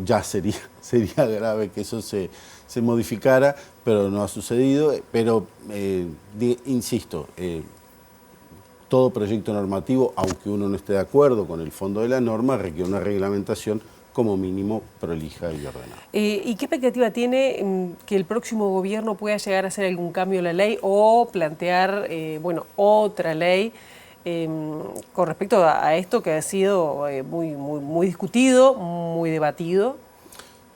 Ya sería grave que eso se modificara, pero no ha sucedido. Pero, insisto, todo proyecto normativo, aunque uno no esté de acuerdo con el fondo de la norma, requiere una reglamentación como mínimo prolija y ordenada. ¿Y qué expectativa tiene que el próximo gobierno pueda llegar a hacer algún cambio en la ley o plantear otra ley con respecto a esto que ha sido muy discutido, muy debatido?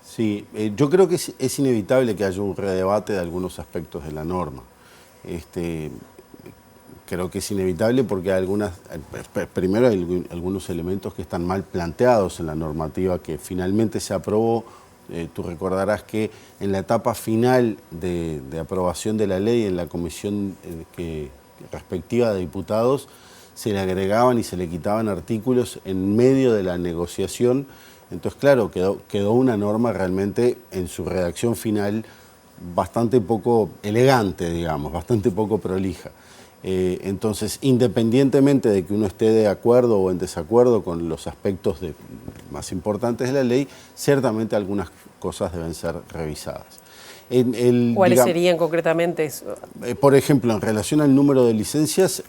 Sí, yo creo que es inevitable que haya un redebate de algunos aspectos de la norma. Creo que es inevitable porque primero hay algunos elementos que están mal planteados en la normativa que finalmente se aprobó. Tú recordarás que en la etapa final de aprobación de la ley en la comisión respectiva de diputados se le agregaban y se le quitaban artículos en medio de la negociación. Entonces, claro, quedó una norma realmente en su redacción final bastante poco elegante, digamos, bastante poco prolija. Entonces, independientemente de que uno esté de acuerdo o en desacuerdo con los aspectos más importantes de la ley, ciertamente algunas cosas deben ser revisadas. ¿Cuáles serían concretamente? Por ejemplo, en relación al número de licencias,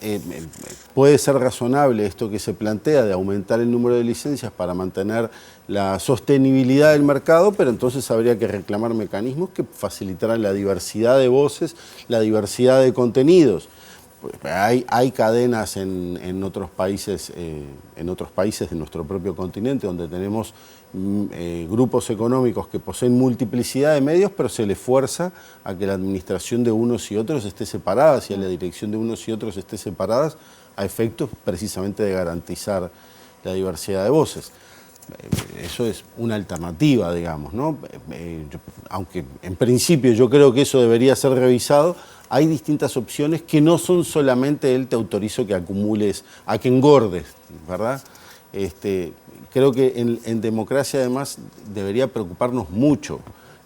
puede ser razonable esto que se plantea de aumentar el número de licencias para mantener la sostenibilidad del mercado, pero entonces habría que reclamar mecanismos que facilitaran la diversidad de voces, la diversidad de contenidos. Hay cadenas en otros países de nuestro propio continente donde tenemos grupos económicos que poseen multiplicidad de medios, pero se les fuerza a que la administración de unos y otros esté separada, y a la dirección de unos y otros esté separadas, a efectos precisamente de garantizar la diversidad de voces. Eso es una alternativa, digamos, ¿no? Aunque en principio yo creo que eso debería ser revisado, hay distintas opciones que no son solamente te autorizo que acumules, a que engordes, ¿verdad? Creo que en democracia además debería preocuparnos mucho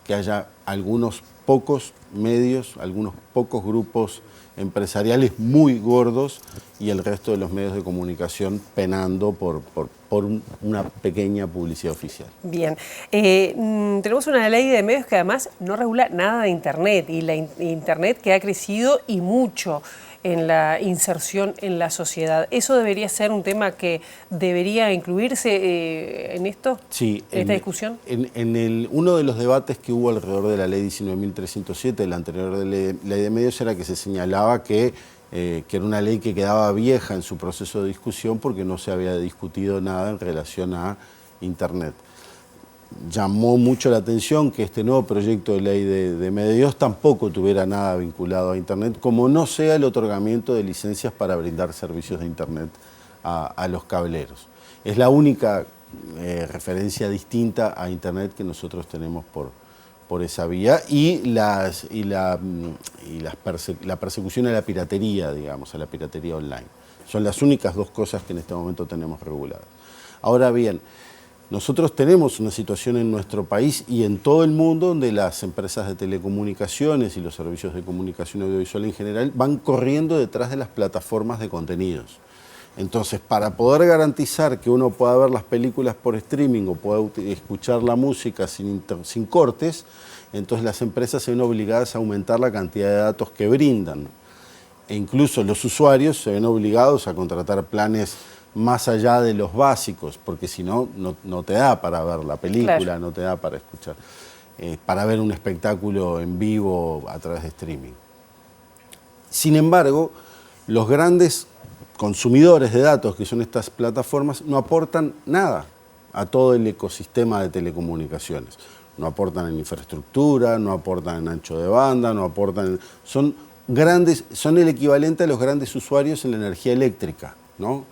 que haya algunos pocos medios, algunos pocos grupos empresariales muy gordos y el resto de los medios de comunicación penando por una pequeña publicidad oficial. Bien, tenemos una ley de medios que además no regula nada de Internet, y la Internet que ha crecido y mucho en la inserción en la sociedad. ¿Eso debería ser un tema que debería incluirse en esto? Sí, en esta discusión. Uno de los debates que hubo alrededor de la ley 19.307, la anterior ley de medios, era que se señalaba que era una ley que quedaba vieja en su proceso de discusión porque no se había discutido nada en relación a Internet. Llamó mucho la atención que este nuevo proyecto de ley de medios tampoco tuviera nada vinculado a Internet, como no sea el otorgamiento de licencias para brindar servicios de Internet a los cableros. Es la única referencia distinta a Internet que nosotros tenemos por esa vía y la persecución a la piratería, digamos, a la piratería online. Son las únicas dos cosas que en este momento tenemos reguladas. Ahora bien, nosotros tenemos una situación en nuestro país y en todo el mundo donde las empresas de telecomunicaciones y los servicios de comunicación audiovisual en general van corriendo detrás de las plataformas de contenidos. Entonces, para poder garantizar que uno pueda ver las películas por streaming o pueda escuchar la música sin cortes, entonces las empresas se ven obligadas a aumentar la cantidad de datos que brindan. E incluso los usuarios se ven obligados a contratar planes más allá de los básicos, porque si no, no te da para ver la película, claro, no te da para escuchar, para ver un espectáculo en vivo a través de streaming. Sin embargo, los grandes consumidores de datos, que son estas plataformas, no aportan nada a todo el ecosistema de telecomunicaciones. No aportan en infraestructura, no aportan en ancho de banda, no aportan son el equivalente a los grandes usuarios en la energía eléctrica, ¿no?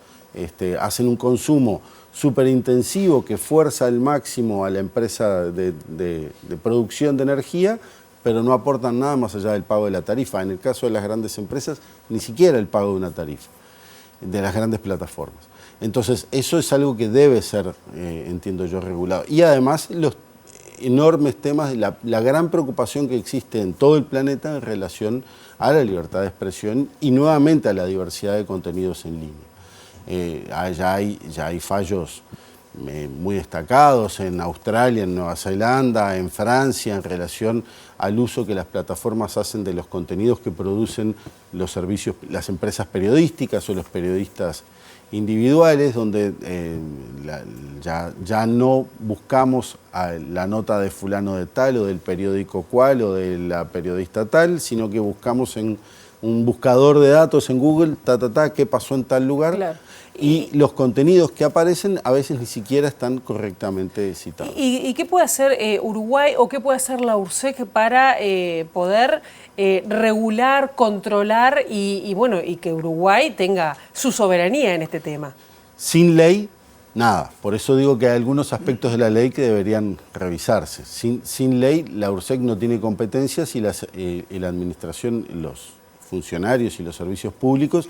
Hacen un consumo súper intensivo que fuerza al máximo a la empresa de producción de energía, pero no aportan nada más allá del pago de la tarifa. En el caso de las grandes empresas, ni siquiera el pago de una tarifa, de las grandes plataformas. Entonces, eso es algo que debe ser, entiendo yo, regulado. Y además, los enormes temas, la gran preocupación que existe en todo el planeta en relación a la libertad de expresión y nuevamente a la diversidad de contenidos en línea. Ya hay fallos muy destacados en Australia, en Nueva Zelanda, en Francia, en relación al uso que las plataformas hacen de los contenidos que producen los servicios, las empresas periodísticas o los periodistas individuales, donde ya no buscamos la nota de fulano de tal o del periódico cual o de la periodista tal, sino que buscamos en un buscador de datos en Google, qué pasó en tal lugar. Claro. Y los contenidos que aparecen a veces ni siquiera están correctamente citados. ¿Y qué puede hacer Uruguay o qué puede hacer la URSEC para poder regular, controlar y que Uruguay tenga su soberanía en este tema? Sin ley, nada. Por eso digo que hay algunos aspectos de la ley que deberían revisarse. Sin ley, la URSEC no tiene competencias y la administración, los funcionarios y los servicios públicos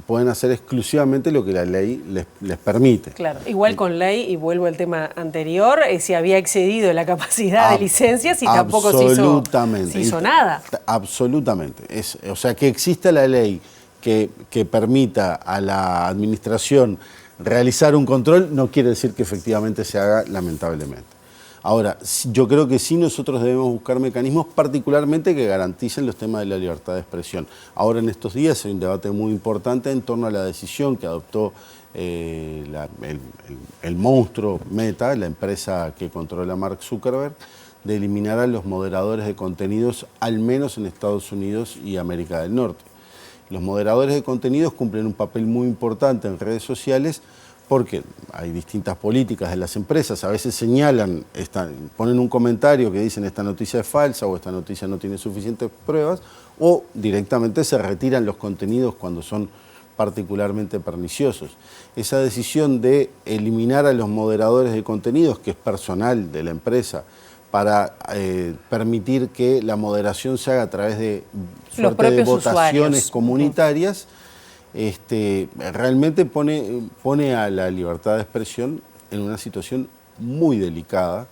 pueden hacer exclusivamente lo que la ley les permite. Claro, igual con ley, y vuelvo al tema anterior, se había excedido la capacidad de licencias y tampoco se hizo nada. Absolutamente. O sea, que exista la ley que permita a la administración realizar un control no quiere decir que efectivamente se haga, lamentablemente. Ahora, yo creo que sí nosotros debemos buscar mecanismos particularmente que garanticen los temas de la libertad de expresión. Ahora en estos días hay un debate muy importante en torno a la decisión que adoptó el monstruo Meta, la empresa que controla Mark Zuckerberg, de eliminar a los moderadores de contenidos, al menos en Estados Unidos y América del Norte. Los moderadores de contenidos cumplen un papel muy importante en redes sociales porque hay distintas políticas de las empresas, a veces señalan, ponen un comentario que dicen esta noticia es falsa o esta noticia no tiene suficientes pruebas, o directamente se retiran los contenidos cuando son particularmente perniciosos. Esa decisión de eliminar a los moderadores de contenidos, que es personal de la empresa, para permitir que la moderación se haga a través de suerte de votaciones comunitarias, realmente pone a la libertad de expresión en una situación muy delicada,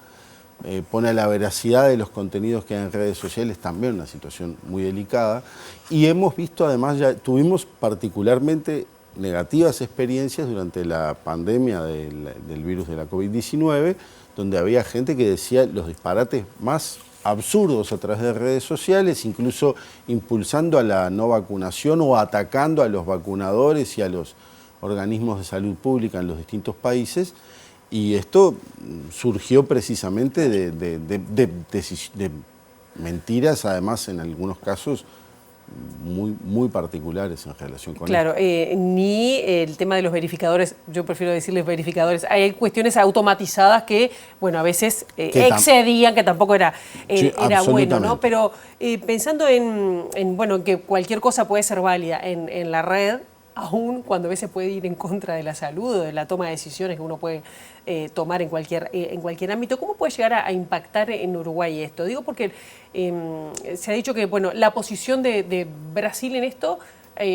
pone a la veracidad de los contenidos que hay en redes sociales también en una situación muy delicada, y hemos visto además, ya tuvimos particularmente negativas experiencias durante la pandemia del virus de la COVID-19, donde había gente que decía los disparates más absurdos a través de redes sociales, incluso impulsando a la no vacunación o atacando a los vacunadores y a los organismos de salud pública en los distintos países, y esto surgió precisamente de mentiras, además en algunos casos muy particulares en relación con claro, ni el tema de los verificadores, yo prefiero decirles verificadores, hay cuestiones automatizadas que, bueno, a veces excedían, que tampoco era bueno, ¿no? Pero pensando en que cualquier cosa puede ser válida en la red, aún cuando a veces puede ir en contra de la salud o de la toma de decisiones que uno puede tomar en cualquier ámbito. ¿Cómo puede llegar a impactar en Uruguay esto? Digo porque se ha dicho que bueno, la posición de Brasil en esto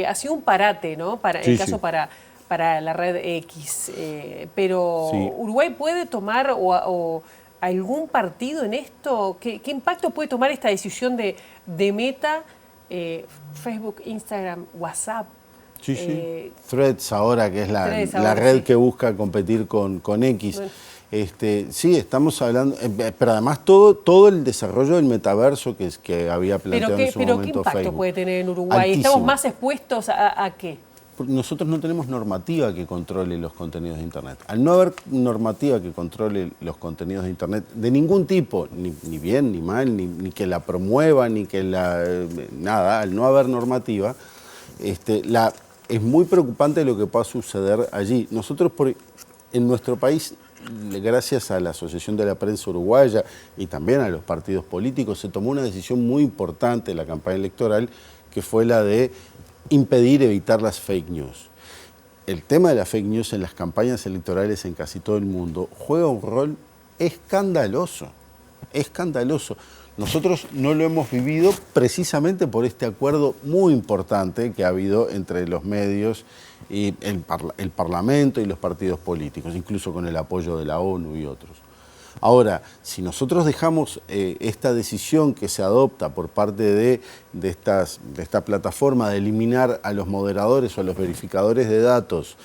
ha sido un parate, ¿no? Para la red X, pero sí. ¿Uruguay puede tomar o algún partido en esto? ¿Qué impacto puede tomar esta decisión de Meta, Facebook, Instagram, WhatsApp? Sí. Threads ahora, que es la red que busca competir con X. Bueno. Sí, estamos hablando, pero además todo el desarrollo del metaverso que había planteado en su momento Facebook. ¿Pero qué impacto puede tener en Uruguay? Altísimo. ¿Estamos más expuestos a qué? Nosotros no tenemos normativa que controle los contenidos de Internet. Al no haber normativa que controle los contenidos de Internet de ningún tipo, ni bien ni mal, ni que la promueva, ni que nada, al no haber normativa, es muy preocupante lo que pueda suceder allí. Nosotros en nuestro país, gracias a la Asociación de la Prensa Uruguaya y también a los partidos políticos, se tomó una decisión muy importante en la campaña electoral, que fue la de evitar las fake news. El tema de las fake news en las campañas electorales en casi todo el mundo juega un rol escandaloso, escandaloso. Nosotros no lo hemos vivido precisamente por este acuerdo muy importante que ha habido entre los medios y el Parlamento y los partidos políticos, incluso con el apoyo de la ONU y otros. Ahora, si nosotros dejamos esta decisión que se adopta por parte de esta plataforma de eliminar a los moderadores o a los verificadores de datos,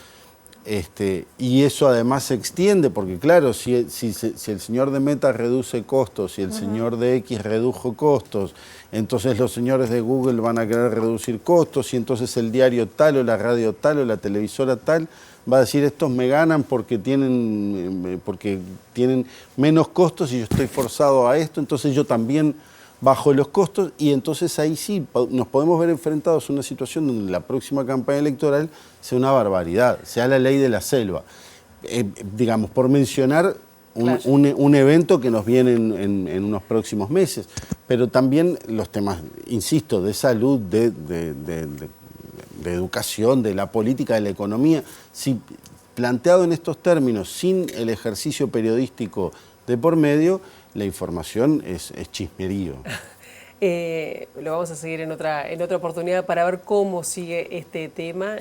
y eso además se extiende, porque claro, si el señor de Meta reduce costos y el señor de X redujo costos, entonces los señores de Google van a querer reducir costos, y entonces el diario tal o la radio tal o la televisora tal va a decir, estos me ganan porque tienen menos costos y yo estoy forzado a esto, entonces yo también bajo los costos, y entonces ahí sí nos podemos ver enfrentados a una situación donde la próxima campaña electoral sea una barbaridad, sea la ley de la selva. Digamos, por mencionar un evento que nos viene en unos próximos meses, pero también los temas, insisto, de salud, de educación, de la política, de la economía, si planteado en estos términos, sin el ejercicio periodístico de por medio, la información es chismerío. Lo vamos a seguir en otra oportunidad para ver cómo sigue este tema,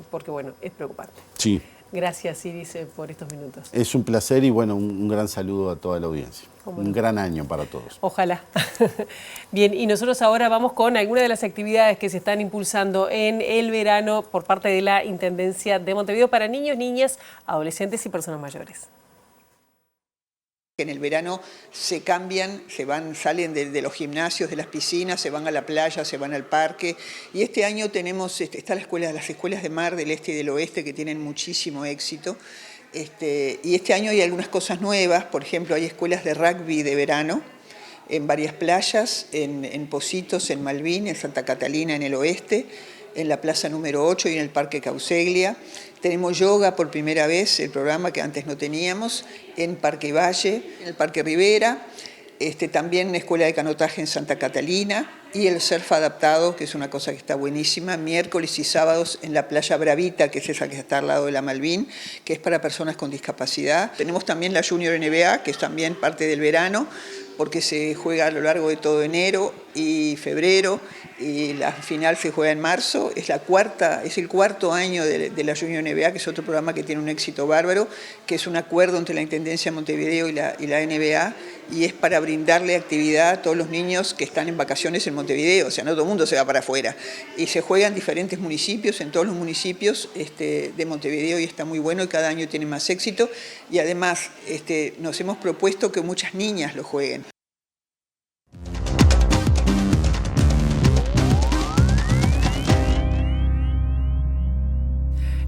porque bueno, es preocupante. Sí. Gracias, Iris, por estos minutos. Es un placer y bueno, un gran saludo a toda la audiencia. Un gran año para todos. Ojalá. Bien, y nosotros ahora vamos con algunas de las actividades que se están impulsando en el verano por parte de la Intendencia de Montevideo para niños, niñas, adolescentes y personas mayores. En el verano se cambian, salen de los gimnasios, de las piscinas, se van a la playa, se van al parque. Y este año tenemos, las escuelas de mar del este y del oeste que tienen muchísimo éxito. Y este año hay algunas cosas nuevas, por ejemplo, hay escuelas de rugby de verano en varias playas, en Pocitos, en Malvin, en Santa Catalina, en el oeste, en la plaza número 8 y en el Parque Cauceglia. Tenemos yoga por primera vez, el programa que antes no teníamos, en Parque Valle, en el Parque Rivera, también en Escuela de Canotaje en Santa Catalina, y el surf adaptado, que es una cosa que está buenísima, miércoles y sábados en la playa Bravita, que es esa que está al lado de la Malvin, que es para personas con discapacidad. Tenemos también la Junior NBA, que es también parte del verano, porque se juega a lo largo de todo enero y febrero, y la final se juega en marzo. Es el cuarto año de la Junior NBA, que es otro programa que tiene un éxito bárbaro, que es un acuerdo entre la Intendencia de Montevideo y la NBA, y es para brindarle actividad a todos los niños que están en vacaciones en Montevideo, o sea, no todo el mundo se va para afuera. Y se juega en diferentes municipios, en todos los municipios de Montevideo, y está muy bueno y cada año tiene más éxito. Y además nos hemos propuesto que muchas niñas lo jueguen.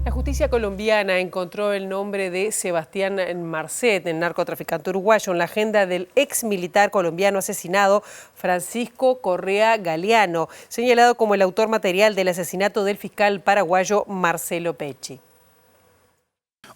La justicia colombiana encontró el nombre de Sebastián Marcet, el narcotraficante uruguayo, en la agenda del ex militar colombiano asesinado Francisco Correa Galeano, señalado como el autor material del asesinato del fiscal paraguayo Marcelo Pecci.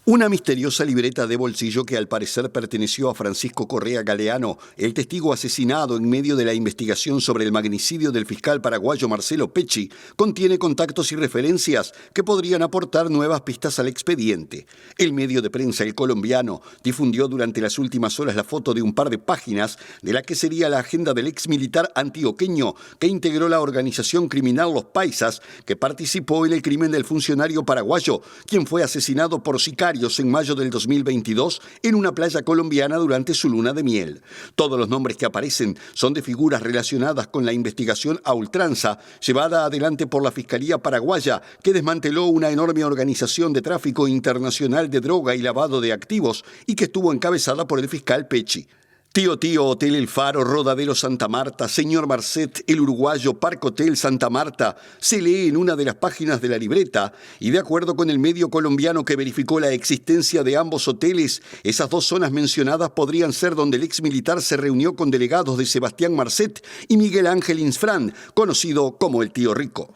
Una misteriosa libreta de bolsillo que al parecer perteneció a Francisco Correa Galeano, el testigo asesinado en medio de la investigación sobre el magnicidio del fiscal paraguayo Marcelo Pecci, contiene contactos y referencias que podrían aportar nuevas pistas al expediente. El medio de prensa El Colombiano difundió durante las últimas horas la foto de un par de páginas de la que sería la agenda del ex militar antioqueño que integró la organización criminal Los Paisas, que participó en el crimen del funcionario paraguayo, quien fue asesinado por sicarios en mayo del 2022 en una playa colombiana durante su luna de miel. Todos los nombres que aparecen son de figuras relacionadas con la investigación a ultranza llevada adelante por la Fiscalía paraguaya, que desmanteló una enorme organización de tráfico internacional de droga y lavado de activos y que estuvo encabezada por el fiscal Pecci. Tío Tío Hotel El Faro, Rodadero Santa Marta, Señor Marcet, El Uruguayo, Parque Hotel Santa Marta, se lee en una de las páginas de la libreta y de acuerdo con el medio colombiano que verificó la existencia de ambos hoteles, esas dos zonas mencionadas podrían ser donde el ex militar se reunió con delegados de Sebastián Marcet y Miguel Ángel Insfrán, conocido como el Tío Rico.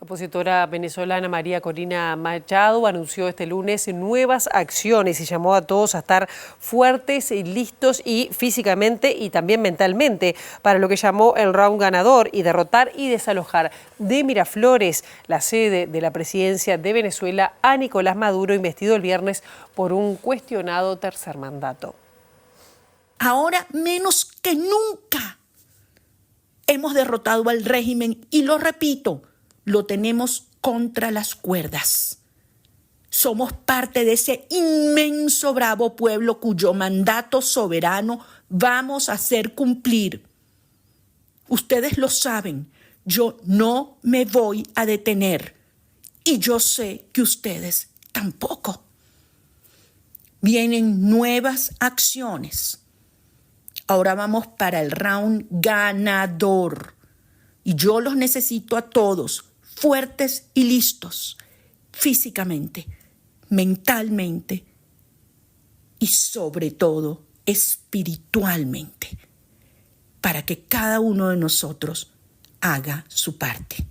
La opositora venezolana María Corina Machado anunció este lunes nuevas acciones y llamó a todos a estar fuertes y listos y físicamente y también mentalmente para lo que llamó el round ganador y derrotar y desalojar de Miraflores, la sede de la presidencia de Venezuela, a Nicolás Maduro, investido el viernes por un cuestionado tercer mandato. Ahora menos que nunca hemos derrotado al régimen y lo repito, lo tenemos contra las cuerdas. Somos parte de ese inmenso bravo pueblo cuyo mandato soberano vamos a hacer cumplir. Ustedes lo saben, yo no me voy a detener y yo sé que ustedes tampoco. Vienen nuevas acciones. Ahora vamos para el round ganador y yo los necesito a todos fuertes y listos, físicamente, mentalmente y sobre todo espiritualmente, para que cada uno de nosotros haga su parte.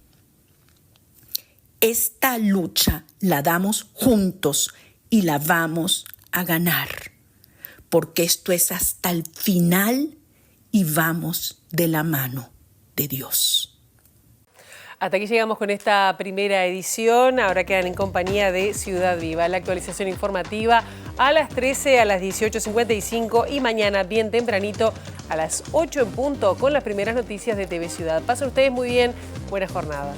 Esta lucha la damos juntos y la vamos a ganar, porque esto es hasta el final y vamos de la mano de Dios. Hasta aquí llegamos con esta primera edición. Ahora quedan en compañía de Ciudad Viva. La actualización informativa a las 13, a las 18:55 y mañana bien tempranito a las 8 en punto con las primeras noticias de TV Ciudad. Pasen ustedes muy bien. Buena jornada.